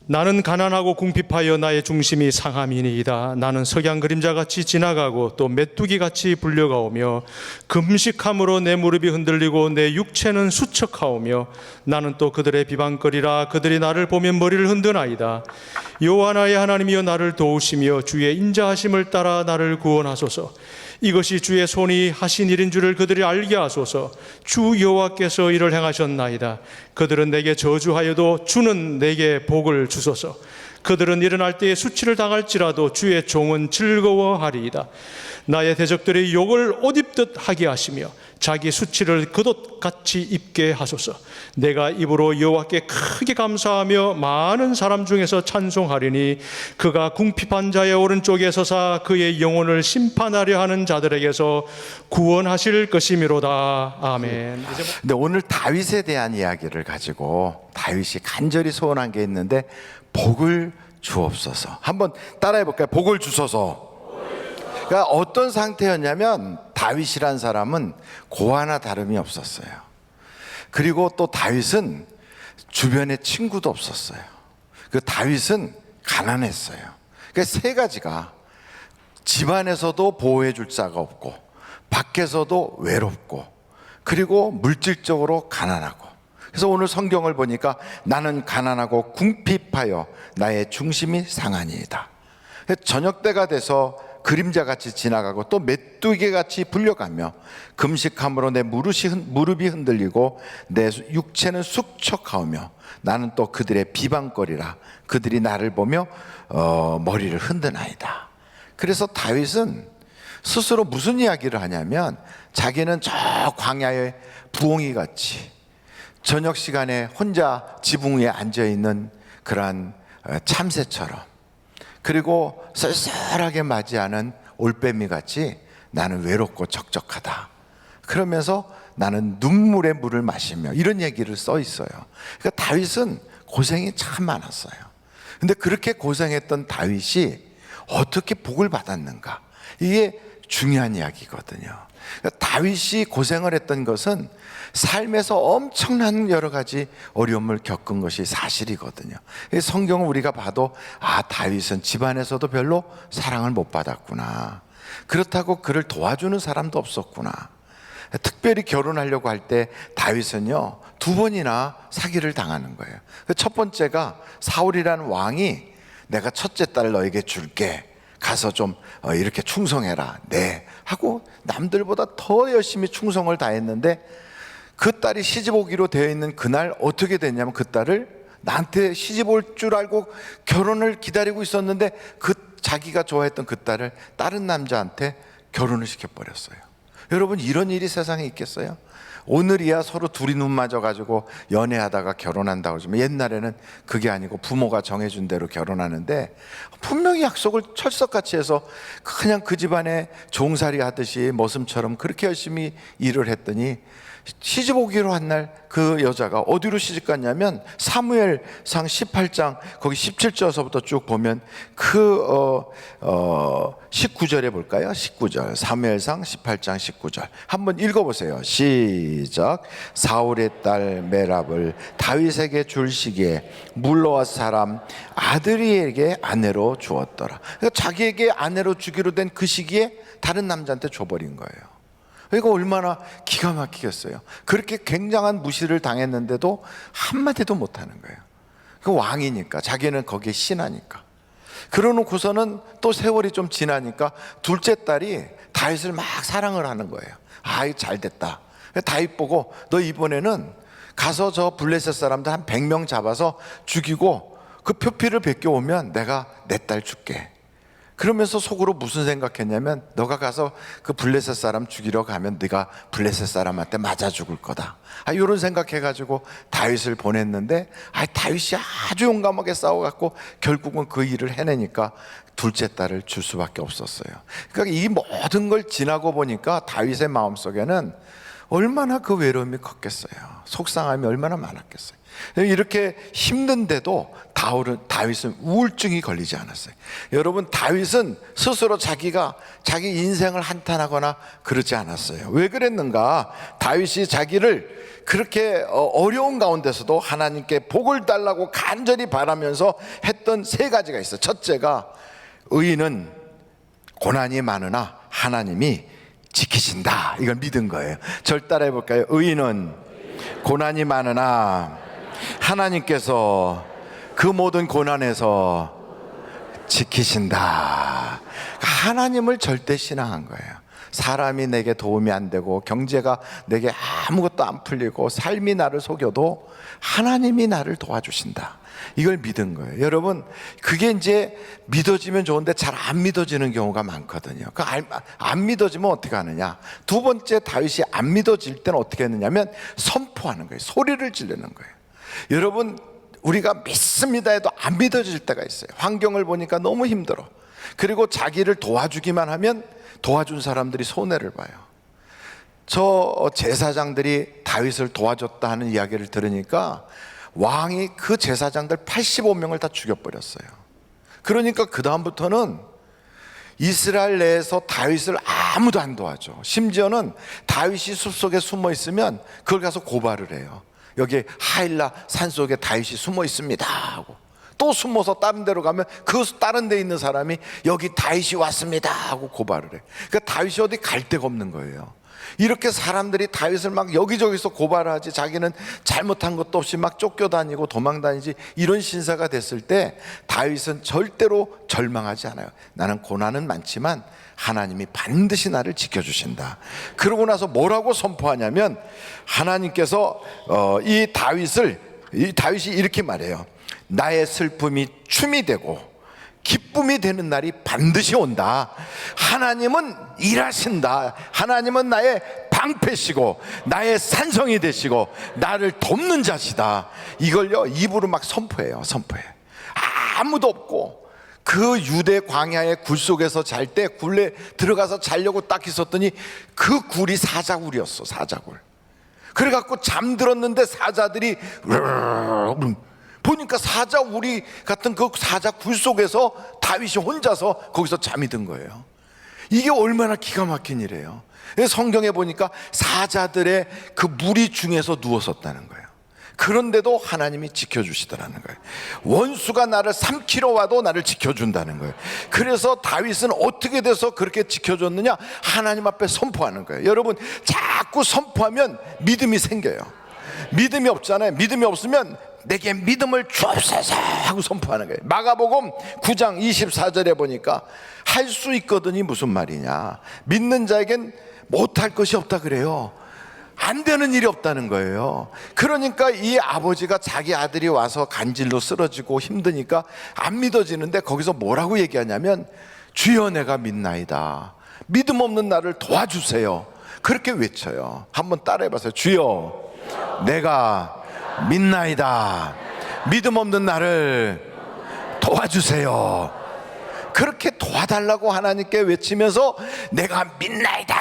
나는 가난하고 궁핍하여 나의 중심이 상함이니이다. 나는 석양 그림자같이 지나가고 또 메뚜기같이 불려가오며 금식함으로 내 무릎이 흔들리고 내 육체는 수척하오며 나는 또 그들의 비방거리라. 그들이 나를 보면 머리를 흔드나이다. 여호와 나의 하나님이여 나를 도우시며 주의 인자하심을 따라 나를 구원하소서. 이것이 주의 손이 하신 일인 줄을 그들이 알게 하소서. 주 여호와께서 이를 행하셨나이다. 그들은 내게 저주하여도 주는 내게 복을 주소서. 그들은 일어날 때에 수치를 당할지라도 주의 종은 즐거워하리이다. 나의 대적들이 욕을 옷 입듯 하게 하시며 자기 수치를 겉옷같이 입게 하소서. 내가 입으로 여호와께 크게 감사하며 많은 사람 중에서 찬송하리니 그가 궁핍한 자의 오른쪽에 서사 그의 영혼을 심판하려 하는 자들에게서 구원하실 것이미로다. 아멘. 근데 오늘 다윗에 대한 이야기를 가지고 다윗이 간절히 소원한 게 있는데, 복을 주옵소서. 한번 따라해 볼까요? 복을 주소서. 그러니까 어떤 상태였냐면, 다윗이란 사람은 고아나 다름이 없었어요. 그리고 또 다윗은 주변에 친구도 없었어요. 그 다윗은 가난했어요. 그러니까 세 가지가, 집안에서도 보호해 줄 자가 없고, 밖에서도 외롭고, 그리고 물질적으로 가난하고. 그래서 오늘 성경을 보니까 나는 가난하고 궁핍하여 나의 중심이 상하니이다. 저녁 때가 돼서 그림자같이 지나가고 또 메뚜기같이 불려가며 금식함으로 내 무릎이 흔들리고 내 육체는 숙척하오며 나는 또 그들의 비방거리라. 그들이 나를 보며 머리를 흔드나이다. 그래서 다윗은 스스로 무슨 이야기를 하냐면, 자기는 저 광야의 부엉이같이 저녁 시간에 혼자 지붕 위에 앉아있는 그러한 참새처럼, 그리고 쌀쌀하게 맞이하는 올빼미같이 나는 외롭고 적적하다. 그러면서 나는 눈물의 물을 마시며, 이런 얘기를 써 있어요. 그러니까 다윗은 고생이 참 많았어요. 근데 그렇게 고생했던 다윗이 어떻게 복을 받았는가, 이게 중요한 이야기거든요. 그러니까 다윗이 고생을 했던 것은 삶에서 엄청난 여러 가지 어려움을 겪은 것이 사실이거든요. 성경을 우리가 봐도, 아, 다윗은 집안에서도 별로 사랑을 못 받았구나. 그렇다고 그를 도와주는 사람도 없었구나. 특별히 결혼하려고 할 때 다윗은요, 2번이나 사기를 당하는 거예요. 첫 번째가 사울이라는 왕이 내가 첫째 딸 너에게 줄게, 가서 좀 이렇게 충성해라, 네 하고 남들보다 더 열심히 충성을 다했는데, 그 딸이 시집 오기로 되어 있는 그날 어떻게 됐냐면, 그 딸을 나한테 시집 올 줄 알고 결혼을 기다리고 있었는데, 그 자기가 좋아했던 그 딸을 다른 남자한테 결혼을 시켜버렸어요. 여러분, 이런 일이 세상에 있겠어요? 오늘이야 서로 둘이 눈 맞아가지고 연애하다가 결혼한다고 하지만, 옛날에는 그게 아니고 부모가 정해준 대로 결혼하는데, 분명히 약속을 철석같이 해서 그냥 그 집안에 종살이 하듯이 머슴처럼 그렇게 열심히 일을 했더니, 시집 오기로 한 날 그 여자가 어디로 시집 갔냐면, 사무엘상 18장 거기 17절서부터 쭉 보면 19절에 볼까요? 19절, 사무엘상 18장 19절 한번 읽어보세요. 시작. 사울의 딸 메랍을 다윗에게 줄 시기에 물러와 사람 아드리에게 아내로 주었더라. 그러니까 자기에게 아내로 주기로 된 그 시기에 다른 남자한테 줘버린 거예요. 그러니까 얼마나 기가 막히겠어요. 그렇게 굉장한 무시를 당했는데도 한마디도 못하는 거예요. 그 왕이니까, 자기는 거기에 신하니까. 그러놓고서는 또 세월이 좀 지나니까 둘째 딸이 다윗을 막 사랑을 하는 거예요. 아이, 잘 됐다. 다윗 보고, 너 이번에는 가서 저 블레셋 사람들 한 100명 잡아서 죽이고 그 표피를 벗겨오면 내가 내 딸 줄게. 그러면서 속으로 무슨 생각했냐면, 너가 가서 그 블레셋 사람 죽이러 가면 네가 블레셋 사람한테 맞아 죽을 거다. 이런 생각해가지고 다윗을 보냈는데, 다윗이 아주 용감하게 싸워갖고 결국은 그 일을 해내니까 둘째 딸을 줄 수밖에 없었어요. 그러니까 이 모든 걸 지나고 보니까 다윗의 마음속에는 얼마나 그 외로움이 컸겠어요. 속상함이 얼마나 많았겠어요. 이렇게 힘든데도 다윗은 우울증이 걸리지 않았어요. 여러분, 다윗은 스스로 자기가 자기 인생을 한탄하거나 그러지 않았어요. 왜 그랬는가? 다윗이 자기를 그렇게 어려운 가운데서도 하나님께 복을 달라고 간절히 바라면서 했던 세 가지가 있어요. 첫째가, 의인은 고난이 많으나 하나님이 지키신다. 이걸 믿은 거예요. 절 따라해 볼까요? 의인은 고난이 많으나 하나님께서 그 모든 고난에서 지키신다. 하나님을 절대 신앙한 거예요. 사람이 내게 도움이 안 되고 경제가 내게 아무것도 안 풀리고 삶이 나를 속여도 하나님이 나를 도와주신다. 이걸 믿은 거예요. 여러분, 그게 이제 믿어지면 좋은데 잘 안 믿어지는 경우가 많거든요. 안 믿어지면 어떻게 하느냐? 두 번째, 다윗이 안 믿어질 때는 어떻게 했느냐면 선포하는 거예요. 소리를 지르는 거예요. 여러분, 우리가 믿습니다 해도 안 믿어질 때가 있어요. 환경을 보니까 너무 힘들어. 그리고 자기를 도와주기만 하면 도와준 사람들이 손해를 봐요. 저 제사장들이 다윗을 도와줬다 하는 이야기를 들으니까 왕이 그 제사장들 85명을 다 죽여버렸어요. 그러니까 그 다음부터는 이스라엘 내에서 다윗을 아무도 안 도와줘. 심지어는 다윗이 숲속에 숨어 있으면 그걸 가서 고발을 해요. 여기 하일라 산속에 다윗이 숨어 있습니다 하고, 또 숨어서 다른 데로 가면 그 다른 데 있는 사람이 여기 다윗이 왔습니다 하고 고발을 해. 그러니까 다윗이 어디 갈 데가 없는 거예요. 이렇게 사람들이 다윗을 막 여기저기서 고발하지, 자기는 잘못한 것도 없이 막 쫓겨다니고 도망다니지, 이런 신사가 됐을 때 다윗은 절대로 절망하지 않아요. 나는 고난은 많지만 하나님이 반드시 나를 지켜주신다. 그러고 나서 뭐라고 선포하냐면, 하나님께서 이 다윗이 이렇게 말해요. 나의 슬픔이 춤이 되고 기쁨이 되는 날이 반드시 온다. 하나님은 일하신다. 하나님은 나의 방패시고 나의 산성이 되시고 나를 돕는 자시다. 이걸요 입으로 막 선포해요. 아무도 없고 그 유대 광야의 굴 속에서 잘 때 굴에 들어가서 자려고 딱 있었더니 그 굴이 사자굴이었어. 사자굴. 그래갖고 잠들었는데 사자들이 보니까 사자 우리 같은 그 사자 굴 속에서 다윗이 혼자서 거기서 잠이 든 거예요. 이게 얼마나 기가 막힌 일이에요. 성경에 보니까 사자들의 그 무리 중에서 누웠었다는 거예요. 그런데도 하나님이 지켜주시더라는 거예요. 원수가 나를 삼키러 와도 나를 지켜준다는 거예요. 그래서 다윗은 어떻게 돼서 그렇게 지켜줬느냐? 하나님 앞에 선포하는 거예요. 여러분, 자꾸 선포하면 믿음이 생겨요. 믿음이 없잖아요. 믿음이 없으면 내게 믿음을 주옵소서 하고 선포하는 거예요. 마가복음 9장 24절에 보니까 할 수 있거든이 무슨 말이냐? 믿는 자에겐 못할 것이 없다 그래요. 안 되는 일이 없다는 거예요. 그러니까 이 아버지가 자기 아들이 와서 간질로 쓰러지고 힘드니까 안 믿어지는데 거기서 뭐라고 얘기하냐면, 주여 내가 믿나이다. 믿음 없는 나를 도와주세요. 그렇게 외쳐요. 한번 따라해보세요. 주여 내가 믿나이다. 믿음 없는 나를 도와주세요. 그렇게 도와달라고 하나님께 외치면서 내가 믿나이다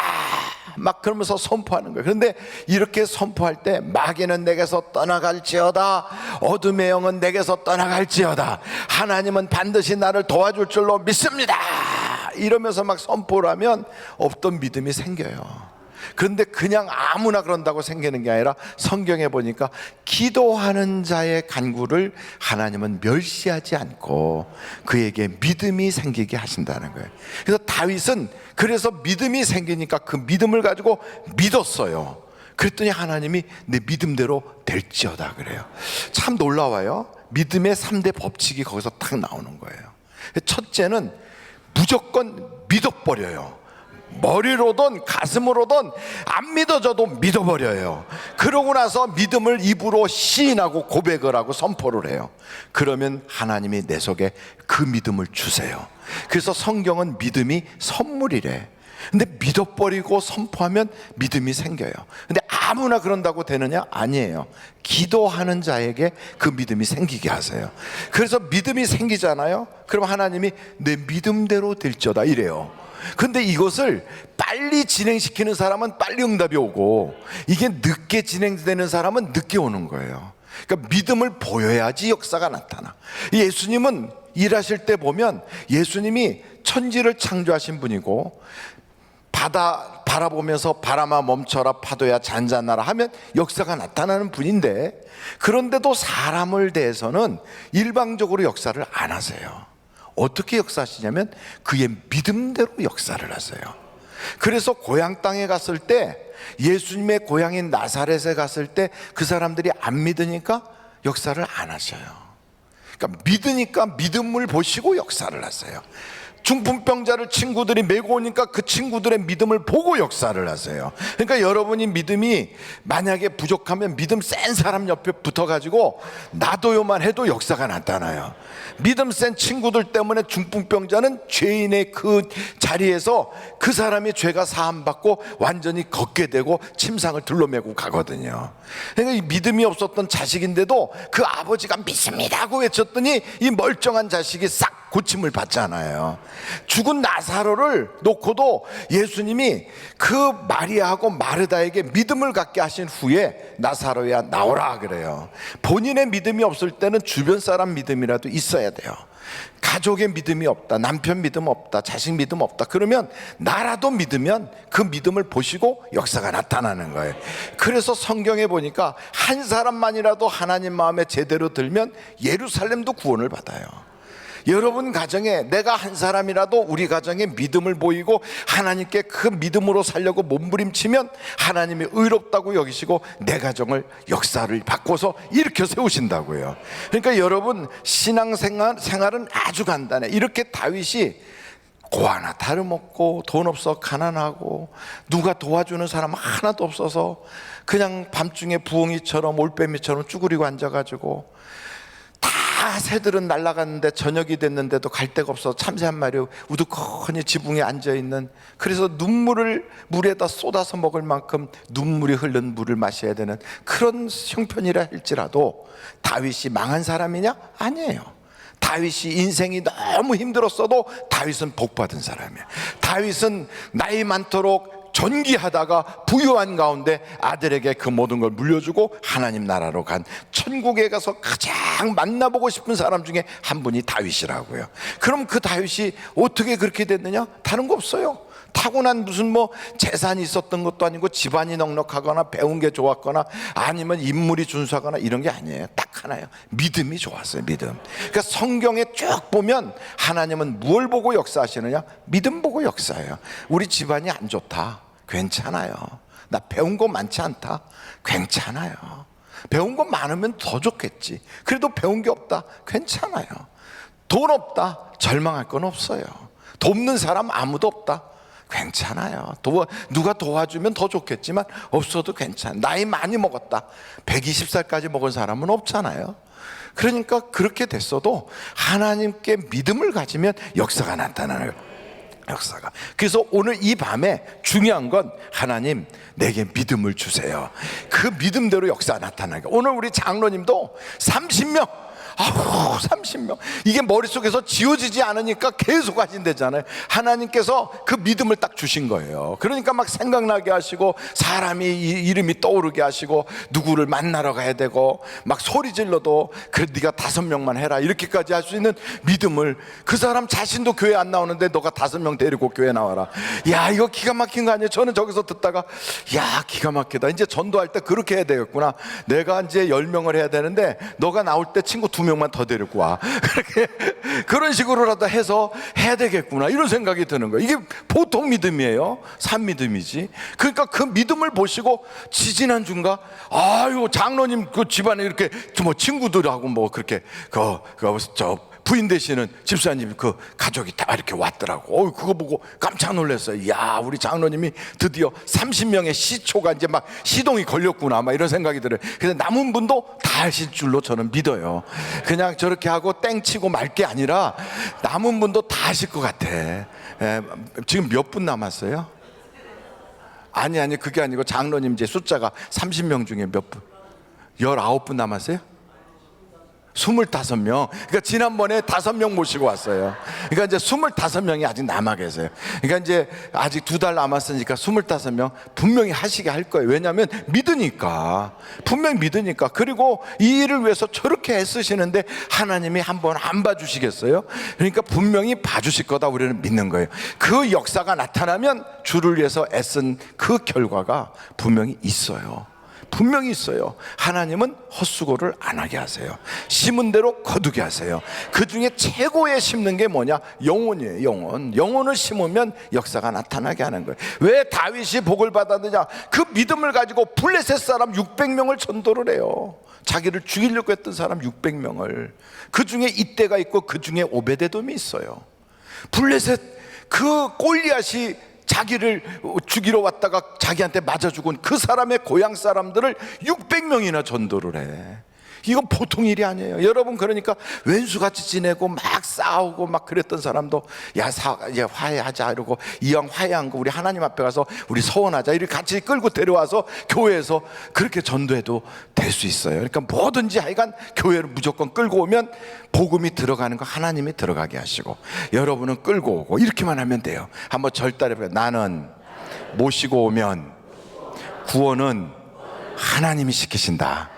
막 그러면서 선포하는 거예요. 그런데 이렇게 선포할 때 마귀는 내게서 떠나갈지어다, 어둠의 영은 내게서 떠나갈지어다, 하나님은 반드시 나를 도와줄 줄로 믿습니다 이러면서 막 선포를 하면 없던 믿음이 생겨요. 그런데 그냥 아무나 그런다고 생기는 게 아니라 성경에 보니까 기도하는 자의 간구를 하나님은 멸시하지 않고 그에게 믿음이 생기게 하신다는 거예요. 그래서 다윗은 그래서 믿음이 생기니까 그 믿음을 가지고 믿었어요. 그랬더니 하나님이 내 믿음대로 될지어다 그래요. 참 놀라워요. 믿음의 3대 법칙이 거기서 딱 나오는 거예요. 첫째는 무조건 믿어버려요. 머리로든 가슴으로든 안 믿어져도 믿어버려요. 그러고 나서 믿음을 입으로 시인하고 고백을 하고 선포를 해요. 그러면 하나님이 내 속에 그 믿음을 주세요. 그래서 성경은 믿음이 선물이래. 근데 믿어버리고 선포하면 믿음이 생겨요. 근데 아무나 그런다고 되느냐? 아니에요. 기도하는 자에게 그 믿음이 생기게 하세요. 그래서 믿음이 생기잖아요. 그럼 하나님이 내 믿음대로 될지어다 이래요. 근데 이것을 빨리 진행시키는 사람은 빨리 응답이 오고, 이게 늦게 진행되는 사람은 늦게 오는 거예요. 그러니까 믿음을 보여야지 역사가 나타나. 예수님은 일하실 때 보면 예수님이 천지를 창조하신 분이고, 바다 바라보면서 바람아 멈춰라 파도야 잔잔하라 하면 역사가 나타나는 분인데, 그런데도 사람을 대해서는 일방적으로 역사를 안 하세요. 어떻게 역사하시냐면 그의 믿음대로 역사를 하세요. 그래서 고향 땅에 갔을 때, 예수님의 고향인 나사렛에 갔을 때 그 사람들이 안 믿으니까 역사를 안 하셔요. 그러니까 믿으니까 믿음을 보시고 역사를 하세요. 중풍병자를 친구들이 메고 오니까 그 친구들의 믿음을 보고 역사를 하세요. 그러니까 여러분이 믿음이 만약에 부족하면 믿음 센 사람 옆에 붙어가지고 놔둬요만 해도 역사가 나타나요. 믿음 센 친구들 때문에 중풍병자는 죄인의 그 자리에서 그 사람이 죄가 사함받고 완전히 걷게 되고 침상을 둘러매고 가거든요. 그러니까 이 믿음이 없었던 자식인데도 그 아버지가 믿습니다고 외쳤더니 이 멀쩡한 자식이 싹 고침을 받잖아요. 죽은 나사로를 놓고도 예수님이 그 마리아하고 마르다에게 믿음을 갖게 하신 후에 나사로야 나오라 그래요. 본인의 믿음이 없을 때는 주변 사람 믿음이라도 있어야 돼요. 가족의 믿음이 없다, 남편 믿음 없다, 자식 믿음 없다, 그러면 나라도 믿으면 그 믿음을 보시고 역사가 나타나는 거예요. 그래서 성경에 보니까 한 사람만이라도 하나님 마음에 제대로 들면 예루살렘도 구원을 받아요. 여러분 가정에 내가 한 사람이라도 우리 가정에 믿음을 보이고 하나님께 그 믿음으로 살려고 몸부림치면 하나님이 의롭다고 여기시고 내 가정을 역사를 바꿔서 일으켜 세우신다고요. 그러니까 여러분 신앙생활은 아주 간단해. 이렇게 다윗이 고 하나 다름없고 돈 없어 가난하고 누가 도와주는 사람 하나도 없어서 그냥 밤중에 부엉이처럼 올빼미처럼 쭈그리고 앉아가지고 다 새들은 날아갔는데 저녁이 됐는데도 갈 데가 없어 참새 한 마리 우두커니 지붕에 앉아있는, 그래서 눈물을 물에다 쏟아서 먹을 만큼 눈물이 흐른 물을 마셔야 되는 그런 형편이라 할지라도 다윗이 망한 사람이냐? 아니에요. 다윗이 인생이 너무 힘들었어도 다윗은 복받은 사람이에요. 다윗은 나이 많도록 존귀하다가 부유한 가운데 아들에게 그 모든 걸 물려주고 하나님 나라로 간, 천국에 가서 가장 만나보고 싶은 사람 중에 한 분이 다윗이라고요. 그럼 그 다윗이 어떻게 그렇게 됐느냐? 다른 거 없어요. 타고난 무슨 뭐 재산이 있었던 것도 아니고 집안이 넉넉하거나 배운 게 좋았거나 아니면 인물이 준수하거나 이런 게 아니에요. 딱 하나예요. 믿음이 좋았어요. 믿음. 그러니까 성경에 쭉 보면 하나님은 뭘 보고 역사하시느냐? 믿음 보고 역사해요. 우리 집안이 안 좋다, 괜찮아요. 나 배운 거 많지 않다, 괜찮아요. 배운 거 많으면 더 좋겠지. 그래도 배운 게 없다, 괜찮아요. 돈 없다, 절망할 건 없어요. 돕는 사람 아무도 없다, 괜찮아요. 누가 도와주면 더 좋겠지만 없어도 괜찮아요. 나이 많이 먹었다, 120살까지 먹은 사람은 없잖아요. 그러니까 그렇게 됐어도 하나님께 믿음을 가지면 역사가 나타나요. 역사가. 그래서 오늘 이 밤에 중요한 건 하나님 내게 믿음을 주세요. 그 믿음대로 역사가 나타나요. 오늘 우리 장로님도 30명 30명 이게 머릿속에서 지워지지 않으니까 계속 하신대잖아요. 하나님께서 그 믿음을 딱 주신 거예요. 그러니까 막 생각나게 하시고 사람이 이름이 떠오르게 하시고 누구를 만나러 가야 되고 막 소리 질러도 그래 네가 5명만 해라 이렇게까지 할 수 있는 믿음을, 그 사람 자신도 교회 안 나오는데 너가 5명 데리고 교회 나와라. 야 이거 기가 막힌 거 아니에요? 저는 저기서 듣다가 야 기가 막히다, 이제 전도할 때 그렇게 해야 되겠구나. 내가 이제 10명을 해야 되는데 너가 나올 때 친구 2명만 더 데리고 와. 그렇게 그런 식으로라도 해서 해야 되겠구나 이런 생각이 드는 거예요. 이게 보통 믿음이에요. 산 믿음이지. 그러니까 그 믿음을 보시고 지지난주인가 아유 장로님 그 집안에 이렇게 뭐 친구들하고 뭐 그렇게 저 부인 되시는 집사님 그 가족이 다 이렇게 왔더라고. 그거 보고 깜짝 놀랐어요. 야 우리 장로님이 드디어 30명의 시초가 이제 막 시동이 걸렸구나 막 이런 생각이 들어요. 그래서 남은 분도 다 하실 줄로 저는 믿어요. 그냥 저렇게 하고 땡치고 말 게 아니라 남은 분도 다 하실 것 같아. 지금 몇 분 남았어요? 아니 그게 아니고 장로님 이제 숫자가 30명 중에 몇 분? 19분 남았어요? 25명. 그러니까 지난번에 5명 모시고 왔어요. 그러니까 이제 25명이 아직 남아 계세요. 그러니까 이제 아직 2달 남았으니까 25명 분명히 하시게 할 거예요. 왜냐하면 믿으니까, 분명히 믿으니까. 그리고 이 일을 위해서 저렇게 애쓰시는데 하나님이 한번 안 봐주시겠어요? 그러니까 분명히 봐주실 거다 우리는 믿는 거예요. 그 역사가 나타나면 주를 위해서 애쓴 그 결과가 분명히 있어요. 분명히 있어요. 하나님은 헛수고를 안 하게 하세요. 심은 대로 거두게 하세요. 그 중에 최고의 심는 게 뭐냐? 영혼이에요. 영혼을 심으면 역사가 나타나게 하는 거예요. 왜 다윗이 복을 받았느냐? 그 믿음을 가지고 블레셋 사람 600명을 전도를 해요. 자기를 죽이려고 했던 사람 600명을. 그 중에 이때가 있고 그 중에 오베데돔이 있어요. 블레셋 그 골리앗이 자기를 죽이러 왔다가 자기한테 맞아 죽은 그 사람의 고향 사람들을 600명이나 전도를 해. 이건 보통 일이 아니에요. 여러분, 그러니까 왼수같이 지내고 막 싸우고 막 그랬던 사람도 이제 화해하자 이러고, 이왕 화해한 거 우리 하나님 앞에 가서 우리 서원하자 이렇게 같이 끌고 데려와서 교회에서 그렇게 전도해도 될 수 있어요. 그러니까 뭐든지 하여간 교회를 무조건 끌고 오면 복음이 들어가는 거 하나님이 들어가게 하시고, 여러분은 끌고 오고, 이렇게만 하면 돼요. 한번 절단해봐요. 나는 모시고 오면 구원은 하나님이 시키신다.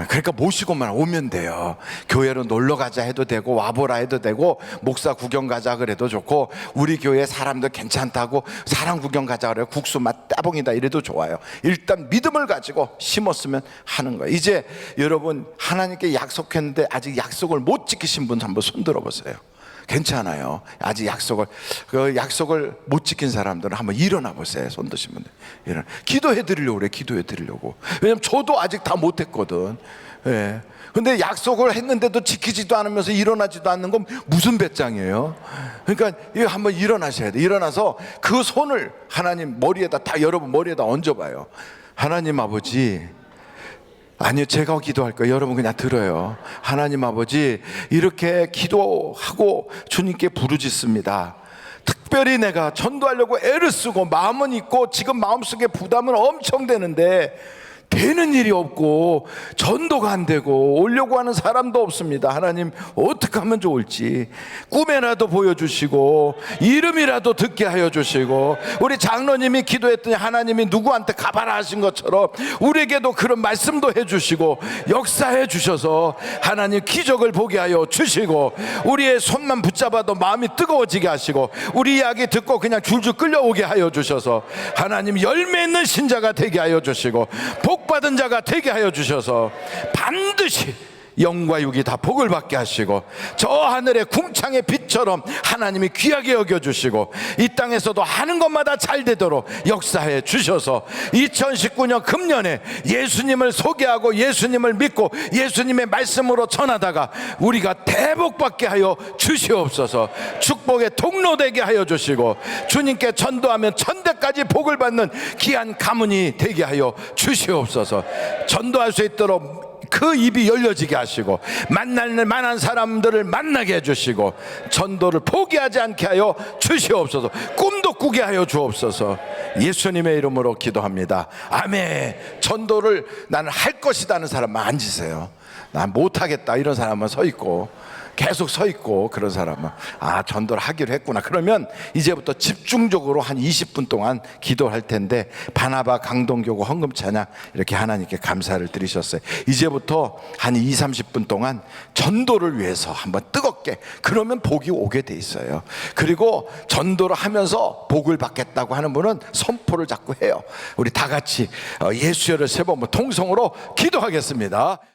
그러니까 모시고만 오면 돼요. 교회로 놀러 가자 해도 되고, 와보라 해도 되고, 목사 구경 가자 그래도 좋고, 우리 교회 사람들 괜찮다고 사람 구경 가자 그래요. 국수 맛 따봉이다 이래도 좋아요. 일단 믿음을 가지고 심었으면 하는 거예요. 이제 여러분, 하나님께 약속했는데 아직 약속을 못 지키신 분 한번 손 들어보세요. 괜찮아요. 아직 약속을 못 지킨 사람들은 한번 일어나 보세요. 손 드신 분들 기도해 드리려고 그래. 기도해 드리려고. 왜냐면 저도 아직 다 못했거든. 예. 근데 약속을 했는데도 지키지도 않으면서 일어나지도 않는 건 무슨 배짱이에요? 그러니까 이거 한번 일어나셔야 돼. 일어나서 그 손을 하나님 머리에다, 다 여러분 머리에다 얹어봐요. 하나님 아버지, 아니요, 제가 기도할 거예요. 여러분 그냥 들어요. 하나님 아버지, 이렇게 기도하고 주님께 부르짖습니다. 특별히 내가 전도하려고 애를 쓰고 마음은 있고 지금 마음속에 부담은 엄청 되는데 되는 일이 없고 전도가 안 되고 오려고 하는 사람도 없습니다. 하나님 어떻게 하면 좋을지 꿈에라도 보여주시고 이름이라도 듣게 하여 주시고, 우리 장로님이 기도했더니 하나님이 누구한테 가봐라 하신 것처럼 우리에게도 그런 말씀도 해주시고 역사해 주셔서 하나님 기적을 보게 하여 주시고, 우리의 손만 붙잡아도 마음이 뜨거워지게 하시고 우리 이야기 듣고 그냥 줄줄 끌려오게 하여 주셔서 하나님 열매 있는 신자가 되게 하여 주시고 복받은 자가 되게 하여 주셔서 반드시 영과 육이 다 복을 받게 하시고 저 하늘의 궁창의 빛처럼 하나님이 귀하게 여겨주시고 이 땅에서도 하는 것마다 잘 되도록 역사해 주셔서 2019년 금년에 예수님을 소개하고 예수님을 믿고 예수님의 말씀으로 전하다가 우리가 대복받게 하여 주시옵소서. 축복의 통로 되게 하여 주시고 주님께 전도하면 천대까지 복을 받는 귀한 가문이 되게 하여 주시옵소서. 전도할 수 있도록 그 입이 열려지게 하시고 만날 만한 사람들을 만나게 해주시고 전도를 포기하지 않게 하여 주시옵소서. 꿈도 꾸게 하여 주옵소서. 예수님의 이름으로 기도합니다. 아멘. 전도를 나는 할 것이다 하는 사람만 앉으세요. 난 못하겠다 이런 사람은 서 있고, 계속 서 있고, 그런 사람은 전도를 하기로 했구나. 그러면 이제부터 집중적으로 한 20분 동안 기도할 텐데, 바나바 강동교구 헌금 찬양 이렇게 하나님께 감사를 드리셨어요. 이제부터 한 20-30분 동안 전도를 위해서 한번 뜨겁게, 그러면 복이 오게 돼 있어요. 그리고 전도를 하면서 복을 받겠다고 하는 분은 선포를 자꾸 해요. 우리 다 같이 예수여를 세 번 통성으로 기도하겠습니다.